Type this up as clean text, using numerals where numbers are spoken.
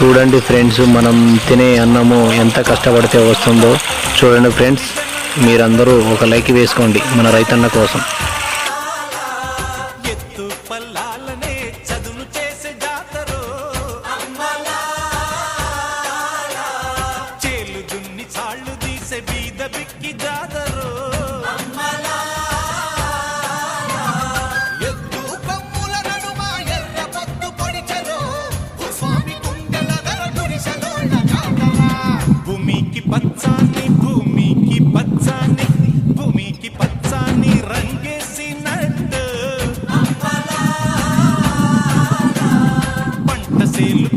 చూడండి ఫ్రెండ్స్, మనం తినే అన్నము ఎంత కష్టపడితే వస్తుందో చూడండి ఫ్రెండ్స్. మీరందరూ ఒక లైక్ వేసుకోండి మన రైతన్న కోసం. ఎత్తు పల్లాలనే చదును చేసే జాతరో, చేలు దున్ని చాళ్ళు తీసే బీద బిక్కి జాతరో, ఎత్తు కొమ్ముల నడుమ ఎర్ర పొద్దు పొడిచెరో, స్వామి కుండల ధర గుడిసెలోన జాతర. భూమికి పచ్చాని భూమికి పచ్చాని భూమికి పచ్చాని రంగేసినట్టు పంట సేలు